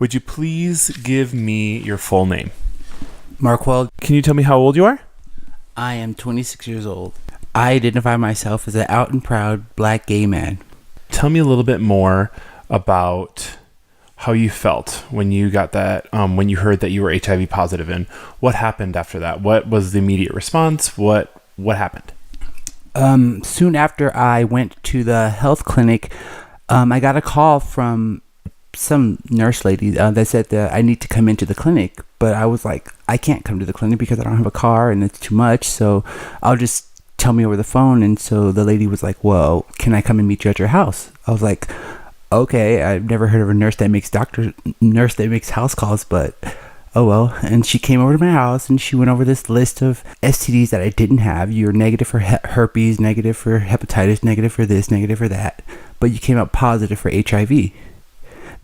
Would you please give me your full name? Marquell. Can you tell me how old you are? I am 26 years old. I identify myself as an out and proud black gay man. Tell me a little bit more about how you felt when you got that, when you heard that you were HIV positive, and what happened after that. What was the immediate response? What happened? Soon after I went to the health clinic, I got a call from some nurse lady that said that I need to come into the clinic, but I was like, I can't come to the clinic because I don't have a car and it's too much, so I'll just tell me over the phone. And so the lady was like, well, can I come and meet you at your house? I was like, okay, I've never heard of a nurse that makes house calls, but oh well. And she came over to my house and she went over this list of STDs that I didn't have. You're negative for herpes, negative for hepatitis, negative for this, negative for that, but you came out positive for HIV.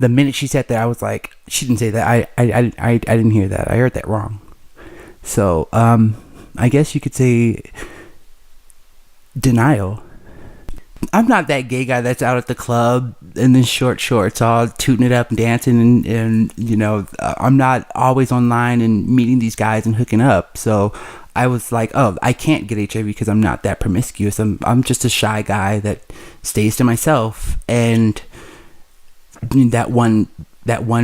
The minute she said that, I was like, she didn't say that. I didn't hear that. I heard that wrong. So, I guess you could say denial. I'm not that gay guy that's out at the club in the short shorts, all tooting it up and dancing, and you know, I'm not always online and meeting these guys and hooking up. So I was like, oh, I can't get HIV because I'm not that promiscuous. I'm just a shy guy that stays to myself. And that one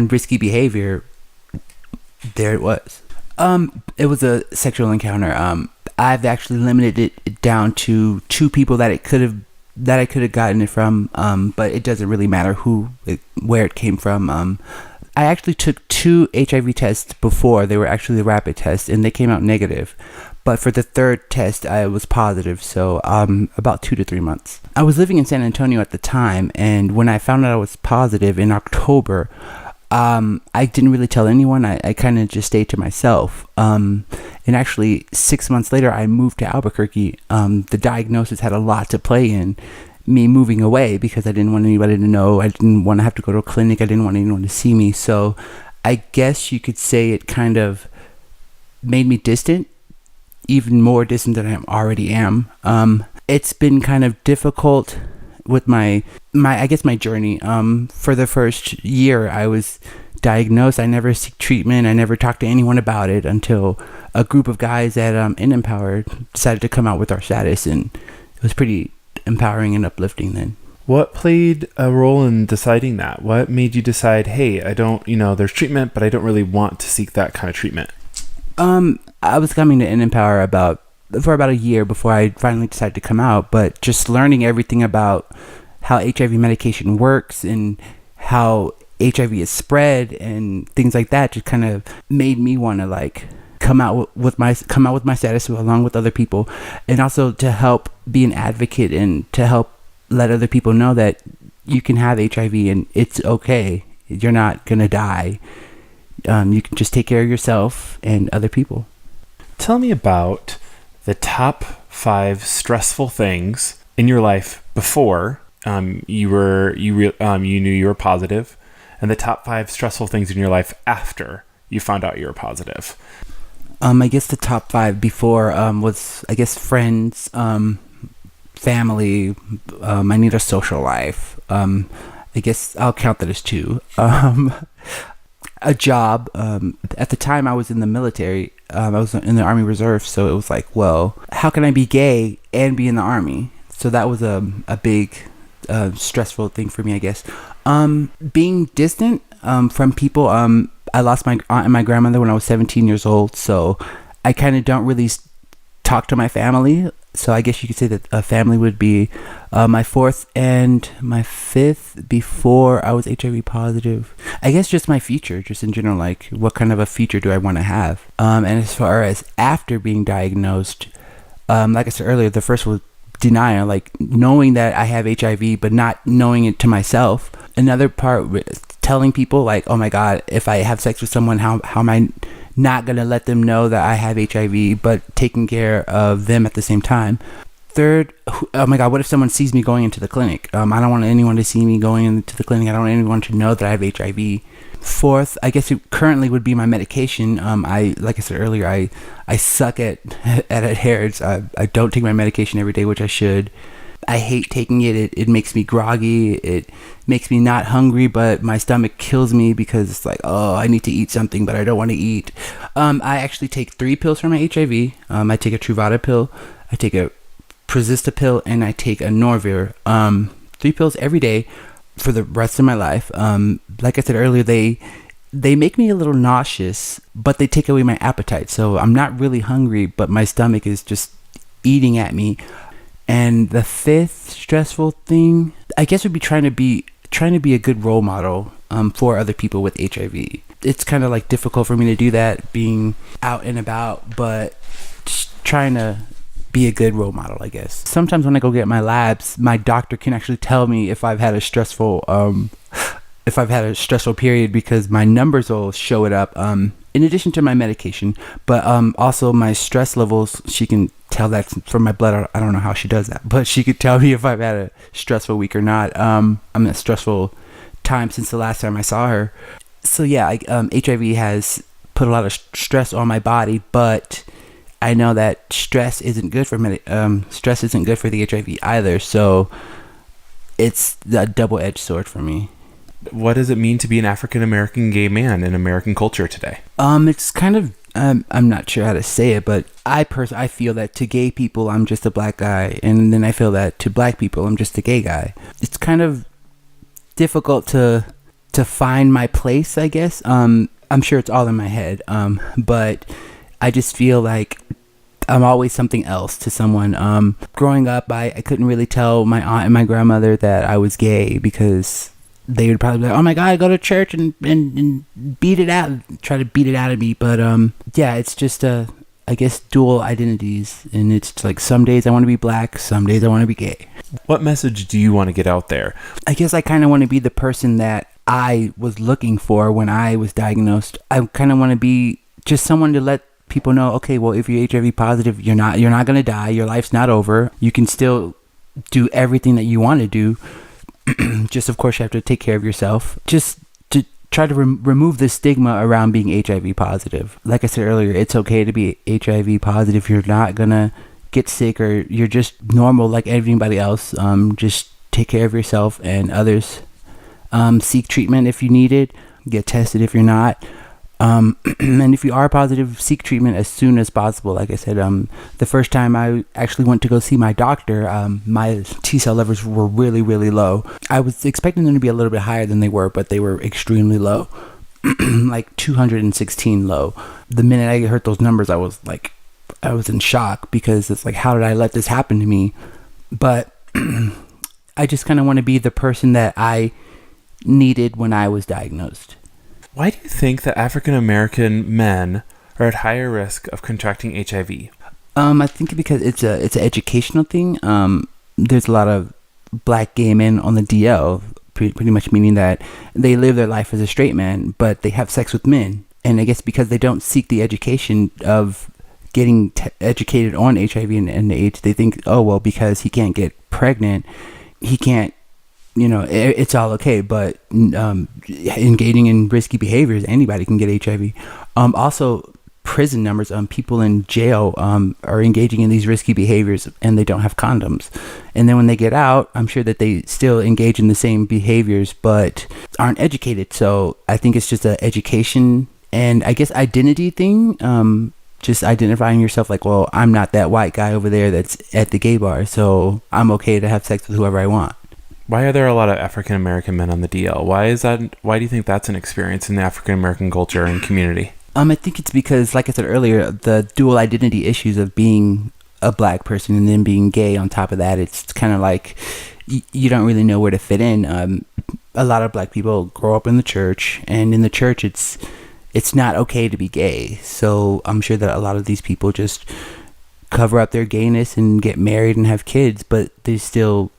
risky behavior, there it was. It was a sexual encounter. I've actually limited it down to 2 people that I could have gotten it from, but it doesn't really matter where it came from. I actually took 2 HIV tests before. They were actually the rapid tests, and they came out negative. But for the 3rd test, I was positive, so about 2 to 3 months. I was living in San Antonio at the time, and when I found out I was positive in October, I didn't really tell anyone. I kind of just stayed to myself. And actually, 6 months later, I moved to Albuquerque. The diagnosis had a lot to play in me moving away because I didn't want anybody to know. I didn't want to have to go to a clinic. I didn't want anyone to see me. So I guess you could say it kind of made me distant, even more distant than I already am. It's been kind of difficult with my journey. For the first year I was diagnosed, I never seek treatment. I never talked to anyone about it until a group of guys at Empower decided to come out with our status, and it was pretty empowering and uplifting then. What played a role in deciding that? What made you decide, hey, I don't, there's treatment, but I don't really want to seek that kind of treatment? I was coming to Empower for about a year before I finally decided to come out, but just learning everything about how HIV medication works and how HIV is spread and things like that just kind of made me want to like come out with my status along with other people, and also to help be an advocate and to help let other people know that you can have HIV and it's okay. You're not gonna die. You can just take care of yourself and other people. Tell me about the top 5 stressful things in your life before you knew you were positive, and the top 5 stressful things in your life after you found out you were positive. I guess the top 5 before was, I guess, friends, family. I need a social life. I guess I'll count that as 2. A job. At the time I was in the military. I was in the Army Reserve, so it was like, well, how can I be gay and be in the Army? So that was a big stressful thing for me, I guess. Being distant from people. I lost my aunt and my grandmother when I was 17 years old, so I kind of don't really talk to my family. So I guess you could say that a family would be my 4th and my 5th before I was HIV positive. I guess just my future, just in general, like what kind of a future do I want to have? And as far as after being diagnosed, like I said earlier, the first was denial, like knowing that I have HIV but not knowing it to myself. Another part, telling people like, oh my God, if I have sex with someone, how am I not gonna let them know that I have HIV, but taking care of them at the same time. 3rd, oh my God, what if someone sees me going into the clinic? I don't want anyone to see me going into the clinic. I don't want anyone to know that I have HIV. 4th, I guess it currently would be my medication. Like I said earlier, I suck at adherence. I don't take my medication every day, which I should. I hate taking it. It makes me groggy. It makes me not hungry, but my stomach kills me because it's like, oh, I need to eat something, but I don't want to eat. I actually take 3 pills for my HIV. I take a Truvada pill, I take a Prozista pill, and I take a Norvir. 3 pills every day for the rest of my life. Like I said earlier, they make me a little nauseous, but they take away my appetite. So I'm not really hungry, but my stomach is just eating at me. And the 5th stressful thing, I guess, would be trying to be a good role model for other people with HIV. It's kind of like difficult for me to do that, being out and about, but just trying to be a good role model, I guess. Sometimes when I go get my labs, my doctor can actually tell me if I've had a stressful period, because my numbers will show it up, in addition to my medication, but also my stress levels. She can tell that from my blood. I don't know how she does that, but she could tell me if I've had a stressful week or not. I'm in a stressful time since the last time I saw her. So yeah, HIV has put a lot of stress on my body, but I know that stress isn't good for the HIV either. So it's a double-edged sword for me. What does it mean to be an African American gay man in American culture today? It's kind of, I'm not sure how to say it, but I feel that to gay people, I'm just a black guy. And then I feel that to black people, I'm just a gay guy. It's kind of difficult to find my place, I guess. I'm sure it's all in my head. But I just feel like I'm always something else to someone. Growing up, I couldn't really tell my aunt and my grandmother that I was gay, because they would probably be like, oh my God, go to church and beat it out, try to beat it out of me. But yeah, it's just I guess dual identities, and it's like some days I want to be black, some days I want to be gay. What message do you want to get out there? I guess I kind of want to be the person that I was looking for when I was diagnosed. I kind of want to be just someone to let people know, okay, well, if you're HIV positive, you're not going to die. Your life's not over. You can still do everything that you want to do. Just, of course, you have to take care of yourself. Just to try to remove the stigma around being HIV positive. Like I said earlier, it's okay to be HIV positive. You're not going to get sick, or you're just normal like everybody else. Just take care of yourself and others. Seek treatment if you need it. Get tested if you're not. And if you are positive, seek treatment as soon as possible. Like I said, the first time I actually went to go see my doctor, my T-cell levels were really, really low. I was expecting them to be a little bit higher than they were, but they were extremely low. Like 216 low. The minute I heard those numbers, I was in shock, because it's like, how did I let this happen to me? But I just kind of want to be the person that I needed when I was diagnosed. Why do you think that African American men are at higher risk of contracting HIV? I think because it's an educational thing. There's a lot of black gay men on the DL, pretty much meaning that they live their life as a straight man, but they have sex with men. And I guess because they don't seek the education of getting educated on HIV and AIDS, they think, oh, well, because he can't get pregnant, he can't, it's all okay. But engaging in risky behaviors, anybody can get HIV. Also, prison numbers, people in jail are engaging in these risky behaviors, and they don't have condoms. And then when they get out, I'm sure that they still engage in the same behaviors, but aren't educated. So I think it's just an education and I guess identity thing. Just identifying yourself like, well, I'm not that white guy over there that's at the gay bar, so I'm okay to have sex with whoever I want. Why are there a lot of African American men on the DL? Why is that? Why do you think that's an experience in the African American culture and community? I think it's because, like I said earlier, the dual identity issues of being a black person and then being gay on top of that. It's kind of like you don't really know where to fit in. A lot of black people grow up in the church, and in the church it's not okay to be gay. So I'm sure that a lot of these people just cover up their gayness and get married and have kids, but they still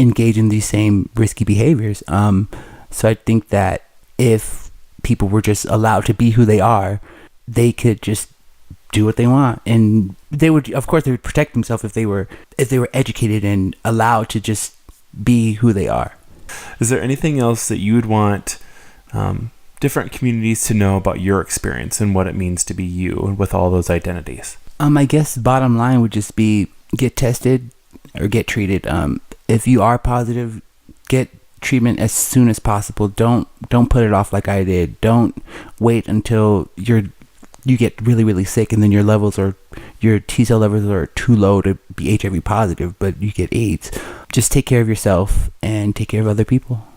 engage in these same risky behaviors. So I think that if people were just allowed to be who they are, they could just do what they want, and they would protect themselves if they were educated and allowed to just be who they are. Is there anything else that you would want different communities to know about your experience and what it means to be you with all those identities? I guess bottom line would just be get tested, or get treated. If you are positive, get treatment as soon as possible. Don't put it off like I did. Don't wait until you get really, really sick and then your T cell levels are too low to be HIV positive, but you get AIDS. Just take care of yourself and take care of other people.